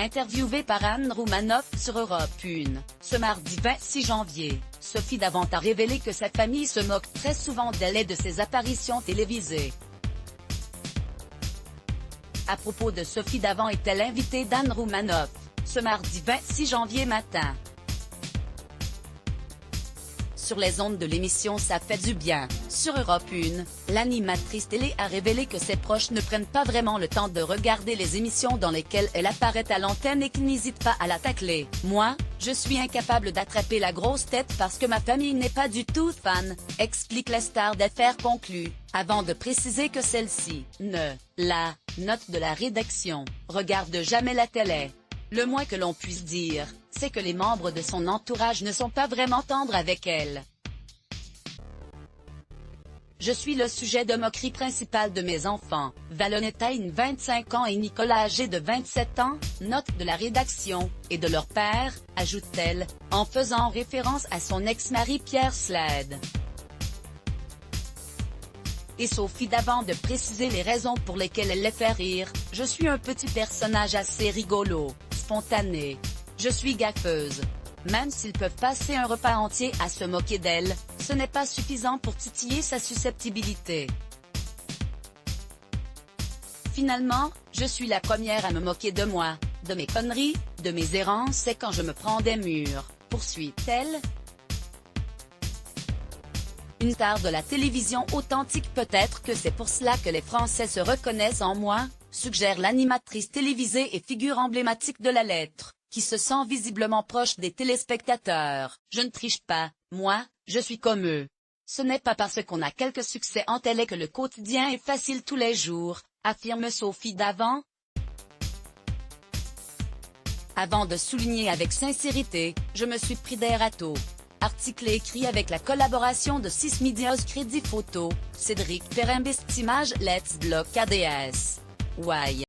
Interviewée par Anne Roumanoff sur Europe 1, ce mardi 26 janvier, Sophie Davant a révélé que sa famille se moque très souvent d'elle et de ses apparitions télévisées. À propos de Sophie Davant est-elle invitée d'Anne Roumanoff, ce mardi 26 janvier matin. Sur les ondes de l'émission Ça fait du bien, sur Europe 1, l'animatrice télé a révélé que ses proches ne prennent pas vraiment le temps de regarder les émissions dans lesquelles elle apparaît à l'antenne et qu'ils n'hésitent pas à la tacler. Moi, je suis incapable d'attraper la grosse tête parce que ma famille n'est pas du tout fan, explique la star d'affaires conclue, avant de préciser que celle-ci ne la note de la rédaction regarde jamais la télé. Le moins que l'on puisse dire, c'est que les membres de son entourage ne sont pas vraiment tendres avec elle. Je suis le sujet de moquerie principal de mes enfants, Valonetta 25 ans et Nicolas âgé de 27 ans, note de la rédaction, et de leur père, ajoute-t-elle, en faisant référence à son ex-mari Pierre Slade. Et Sophie Davant de préciser les raisons pour lesquelles elle les fait rire: je suis un petit personnage assez rigolo, spontané. Je suis gaffeuse. Même s'ils peuvent passer un repas entier à se moquer d'elle, ce n'est pas suffisant pour titiller sa susceptibilité. Finalement, je suis la première à me moquer de moi, de mes conneries, de mes errances, c'est quand je me prends des murs, poursuit-elle. Une star de la télévision authentique, peut-être que c'est pour cela que les Français se reconnaissent en moi, suggère l'animatrice télévisée et figure emblématique de la lettre, qui se sent visiblement proche des téléspectateurs. Je ne triche pas, moi, je suis comme eux. Ce n'est pas parce qu'on a quelques succès en télé que le quotidien est facile tous les jours, affirme Sophie Davant. Avant de souligner avec sincérité: je me suis pris des râteaux. Article écrit avec la collaboration de 6 Medias Crédit Photo, Cédric Perrin Bestimage, Let's Block ADS. Why?